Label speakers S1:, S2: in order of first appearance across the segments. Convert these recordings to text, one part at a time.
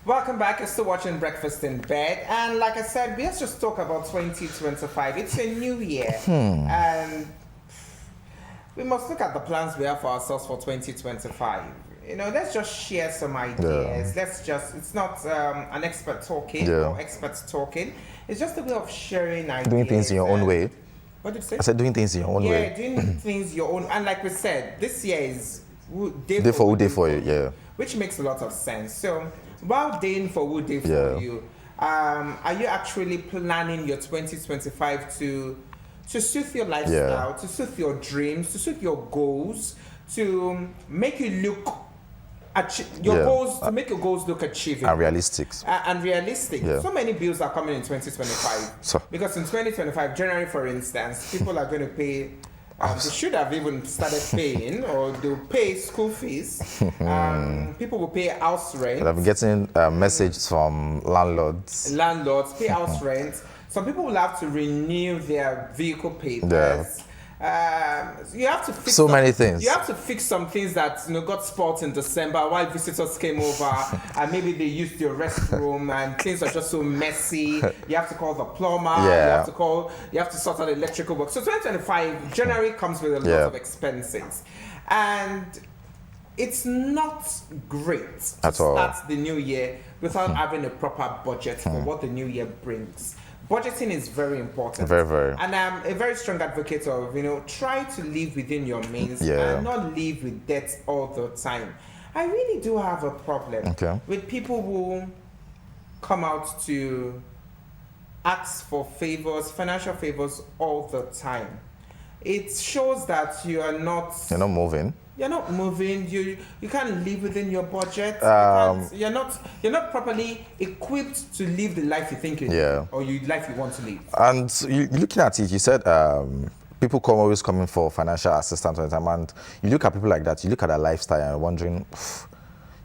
S1: Welcome back. You're still watching Breakfast in Bed. And like I said, let's just talk about 2025. It's a new year. And we must look at the plans we have for ourselves for 2025. Let's just share some ideas. It's not an expert talking or experts talking. It's just a way of sharing ideas.
S2: Doing things in your own way.
S1: What did you say?
S2: I said doing things in your own way.
S1: Yeah, doing things your own. And like we said, this year is
S2: Day for you, yeah.
S1: Which makes a lot of sense. So, while day for who day for you, are you actually planning your 2025 to suit your lifestyle, to suit your dreams, to suit your goals, to make you look goals, to make your goals look achievable
S2: and realistic.
S1: Yeah. So many bills are coming in 2025. Because in 2025, January, for instance, people are going to pay. They should have even started paying, or they'll pay school fees. People will pay house rent.
S2: But I'm getting messages from landlords.
S1: Landlords pay house rent. Some people will have to renew their vehicle papers. You have to fix
S2: many things.
S1: You have to fix some things that got spoiled in December while visitors came over, and maybe they used your restroom and things are just so messy. You have to call the plumber. You have to sort out electrical work. So 2025 January comes with a lot of expenses, and it's not great to start the new year without having a proper budget for what the new year brings. Budgeting is very important.
S2: Very, very.
S1: And I'm a very strong advocate of, try to live within your means and not live with debt all the time. I really do have a problem with people who come out to ask for favors, financial favors all the time. It shows that you're not
S2: moving.
S1: You're not moving. You can't live within your budget. You're not properly equipped to live the life you think you live, or life you want to live.
S2: And you looking at it, you said people always coming for financial assistance all the time, and you look at people like that. You look at their lifestyle and wondering,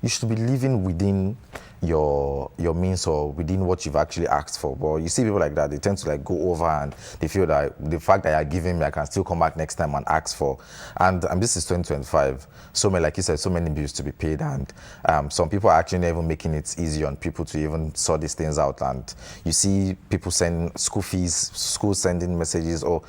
S2: you should be living within your means or within what you've actually asked for. But you see people like that, they tend to go over and they feel that the fact that you're giving me, I can still come back next time and ask for. And this is 2025. So many, like you said, so many bills to be paid, and some people are actually not even making it easy on people to even sort these things out. And you see people send school fees, schools sending messages, or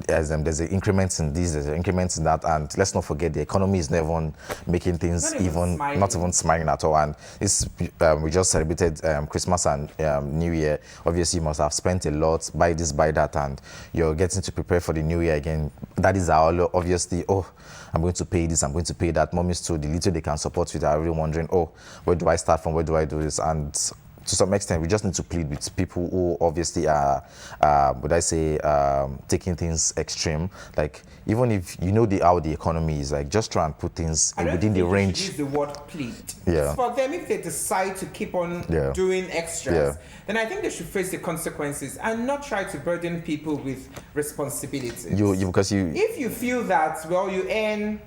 S2: there's an increments in this, there's an increments in that, and let's not forget the economy is never even making things not even smiling at all. And this we just celebrated Christmas and New Year. Obviously, you must have spent a lot, buy this, buy that, and you're getting to prepare for the New Year again. That is our obviously. I'm going to pay this, I'm going to pay that. Mommies too, the little they can support with are really wondering, where do I start from? Where do I do this? And to some extent, we just need to plead with people who obviously are, taking things extreme. Like, even if how the economy is, just try and put things within the range.
S1: Use the word plead.
S2: Yeah.
S1: For them, if they decide to keep on doing extras, then I think they should face the consequences and not try to burden people with responsibilities.
S2: If
S1: you feel that, you earn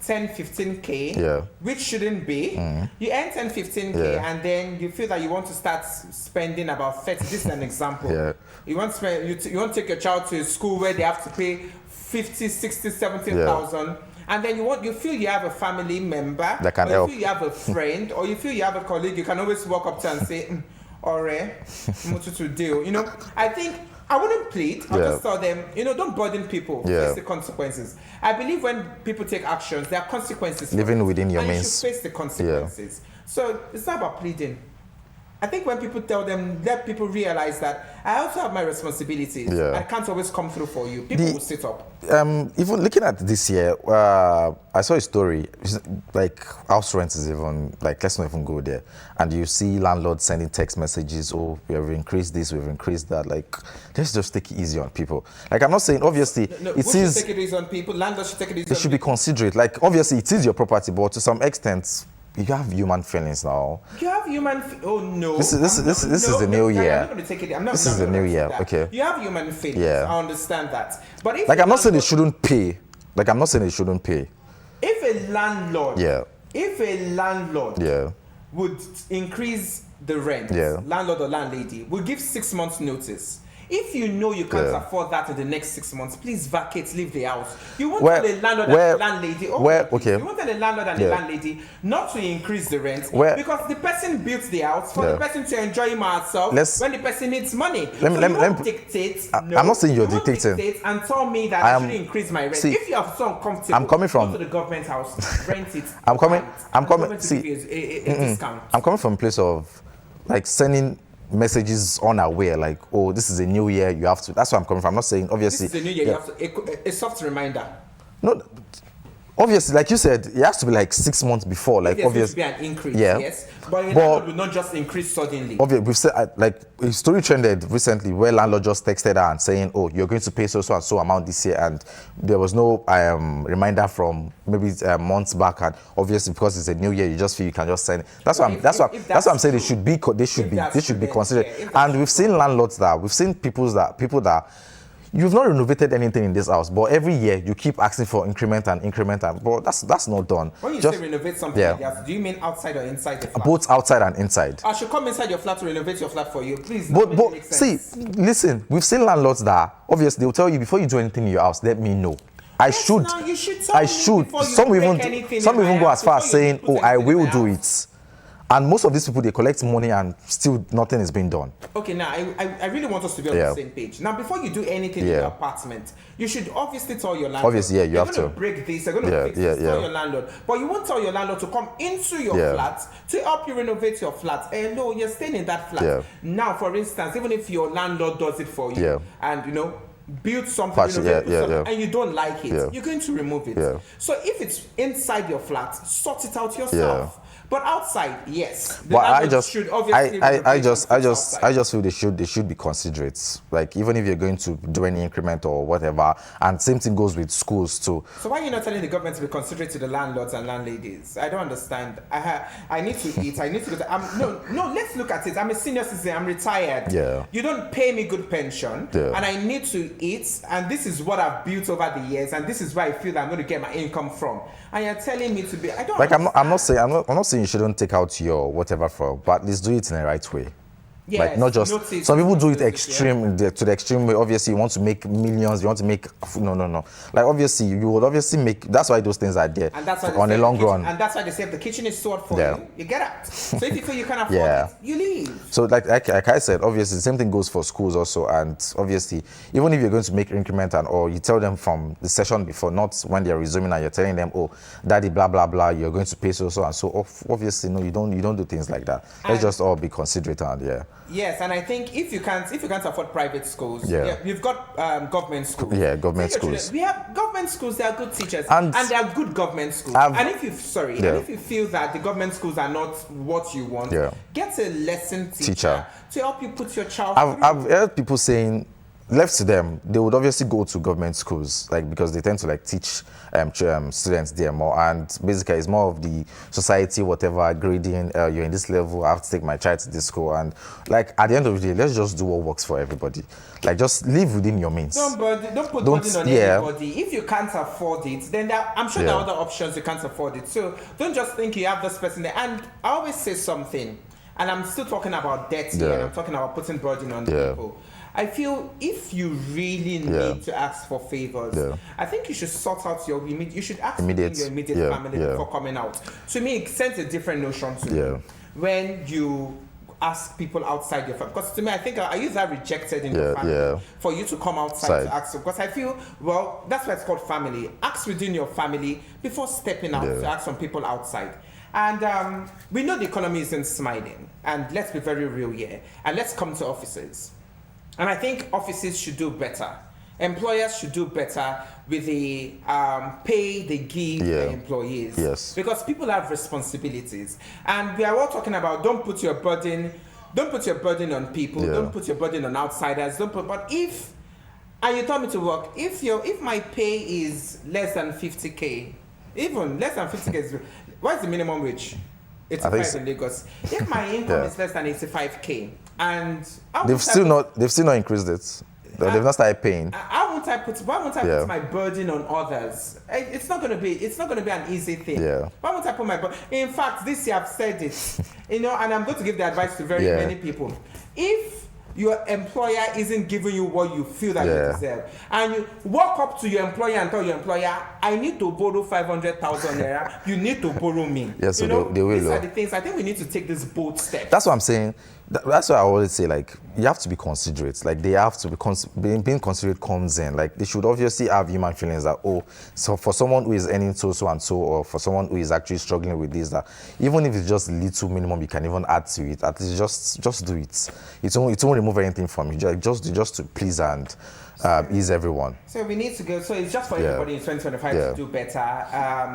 S1: 10, 15K, which shouldn't be. You earn 10, 15K, and then you feel that you want to start spending about 30. This is an example. You want to take your child to a school where they have to pay 50, 60, 70,000. And then you feel you have a family member,
S2: that can help.
S1: You feel you have a friend, or you feel you have a colleague, you can always walk up to and say, to deal. I think I wouldn't plead. I'll just tell them, don't burden people. Face the consequences. I believe when people take actions, there are consequences.
S2: Living within your means.
S1: You should face the consequences. So it's not about pleading. I think when people let people realize that I also have my responsibilities. I can't always come through for you. People will sit up.
S2: Even looking at this year, I saw a story, like house rent is even, let's not even go there. And you see landlords sending text messages, we have increased this, we've increased that. Let's just take it easy on people. I'm not saying, obviously,
S1: it is... take it easy on people? Landlords should take it easy on people.
S2: They should be considerate. Obviously, it is your property, but to some extent, you have human feelings now.
S1: You have human. Oh no!
S2: This is the new year.
S1: I'm not going to take it.
S2: This is the new year. Okay.
S1: You have human feelings. I understand that. But if
S2: I'm not saying they shouldn't pay. I'm not saying they shouldn't pay.
S1: If a landlord. Would increase the rent. Landlord or landlady would give 6 months notice. If you know you can't afford that in the next 6 months, please vacate, leave the house. You won't tell a landlord and a landlady. You won't tell a landlord and a landlady not to increase the rent because the person built the house for the person to enjoy him or herself when the person needs money. Let me dictate. I'm
S2: not saying you're dictating.
S1: Dictate and tell me that I should increase my rent. If you have so uncomfortable,
S2: I'm coming from
S1: go to the government house, rent it.
S2: I'm coming. See,
S1: a discount.
S2: I'm coming from a place of like sending messages unaware, like, oh, this is a new year, you have to. That's what I'm coming from. I'm not saying obviously.
S1: This is a new year. You have to a soft reminder.
S2: No, obviously, like you said, it has to be like 6 months before. Like obviously,
S1: be an increase. Yes, but the landlord will not just increase suddenly.
S2: Obviously, we've said like a story trended recently where landlord just texted her and saying, "Oh, you're going to pay so and so amount this year," and there was no reminder from maybe months back. And obviously, because it's a new year, you just feel you can just send it. That's what I'm saying. They should be considered. And we've seen landlords we've seen people that. You've not renovated anything in this house, but every year you keep asking for increment, but that's not done.
S1: When you say renovate something like that, do you mean outside or inside the flat?
S2: Both outside and inside.
S1: I should come inside your flat to renovate your flat for you, please.
S2: But see, listen, we've seen landlords that obviously they'll tell you before you do anything in your house, let me know. I should. Some even go as far as saying, "Oh, I will do it." And most of these people, they collect money and still nothing is being done.
S1: Okay, now I really want us to be on the same page. Now, before you do anything in your apartment, you should obviously tell your landlord.
S2: Obviously, you have to.
S1: You're going to break this, you're going to fix this, tell your landlord. But you won't tell your landlord to come into your flat to help you renovate your flat. No, you're staying in that flat.
S2: Yeah.
S1: Now, for instance, even if your landlord does it for you and, build something, and you don't like it, you're going to remove it.
S2: Yeah.
S1: So if it's inside your flat, sort it out yourself. But outside, yes.
S2: But I just feel they should be considerate. Like even if you're going to do any increment or whatever, and same thing goes with schools too.
S1: So why are you not telling the government to be considerate to the landlords and landladies? I don't understand. I need to eat. I need to go to, no. Let's look at it. I'm a senior citizen. I'm retired.
S2: Yeah.
S1: You don't pay me good pension, and I need to eat. And this is what I've built over the years, and this is where I feel that I'm going to get my income from. And you're telling me to be. I don't.
S2: Like I'm not saying you shouldn't take out your whatever but at least do it in the right way.
S1: Yes,
S2: like not just some people do it to the extreme way. Obviously you want to make millions, you want to make no. Like obviously you would obviously make, that's why those things are there
S1: and that's why
S2: on a long run.
S1: And that's why they say if the kitchen is stored for you get out. So if you feel you can't afford it, you leave.
S2: So like I said, obviously the same thing goes for schools also. And obviously even if you're going to make increment or you tell them from the session before, not when they're resuming and you're telling them, oh daddy blah blah blah, you're going to pay so and so. Obviously no, you don't do things like that. Let's just all be considerate and
S1: Yes, and I think if you can't afford private schools, we've got government schools.
S2: Yeah, government schools.
S1: We have government schools. They are good teachers, and they are good government schools. And if you feel that the government schools are not what you want, get a lesson teacher to help you put your child.
S2: I've heard people saying, left to them, they would obviously go to government schools, like because they tend to like teach students there more, and basically it's more of the society, whatever grading. You're in this level, I have to take my child to this school, and like at the end of the day, let's just do what works for everybody. Like just live within your means.
S1: Don't put burden on anybody. If you can't afford it, then I'm sure there are other options. You can't afford it, so don't just think you have this person there. And I always say something, and I'm still talking about debt here, and I'm talking about putting burden on people. I feel if you really need to ask for favors, I think you should sort out you should ask your immediate family before coming out. To me, it sends a different notion to me when you ask people outside your family. Because to me, I think I use that rejected in your family for you to come outside to ask. Because I feel, well, that's why it's called family. Ask within your family before stepping out to ask some people outside. And we know the economy isn't smiling. And let's be very real here. And let's come to offices. And I think offices should do better. Employers should do better with the pay they give their employees.
S2: Yes.
S1: Because people have responsibilities. And we are all talking about don't put your burden on people, don't put your burden on outsiders, but if, and you tell me to work, if my pay is less than 50K, even less than 50K is, what is the minimum wage? 85 in Lagos. If my income is less than 85K, and
S2: they've still not increased it. They've not started paying.
S1: Why won't I put my burden on others? It's not going to be an easy thing. Why won't I put my burden? In fact, this year I've said it, and I'm going to give the advice to very many people. If your employer isn't giving you what you feel that you deserve, and you walk up to your employer and tell your employer, I need to borrow 500,000 naira, you need to borrow me.
S2: Yes, so they will.
S1: These are the things. I think we need to take this bold step.
S2: That's what I'm saying. That's why I always say, like, you have to be considerate. Like, they have to be being considerate comes in. Like, they should obviously have human feelings that, oh, so for someone who is earning so and so, or for someone who is actually struggling with this, that even if it's just little minimum, you can even add to it. At least just do it. It won't remove anything from you. Just to please and ease everyone.
S1: So we need to go. So it's just for everybody in 2025 to do better.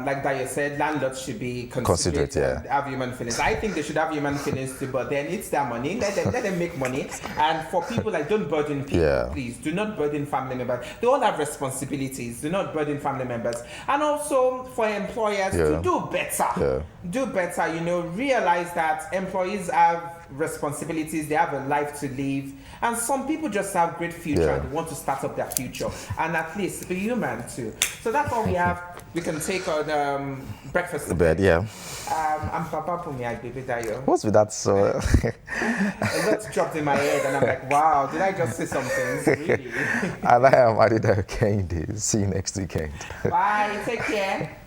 S1: Like Dayo said, landlords should be considerate and have human feelings. I think they should have human feelings too, but then it's their money. Let them make money. And for people, like, don't burden people, please. Do not burden family members. They all have responsibilities. Do not burden family members. And also for employers to do better. Do better, realize that employees have responsibilities, they have a life to live, and some people just have great future and they want to start up their future, and at least be human too. So that's all we have. We can take on breakfast.
S2: The bed,
S1: I'm Papa Pumi Baby Dayo.
S2: What's with that? So
S1: a lot dropped in my head, and I'm like, wow, did I just say something? Really?
S2: And I am Adedayo Kehinde. See you next weekend.
S1: Bye. Take care.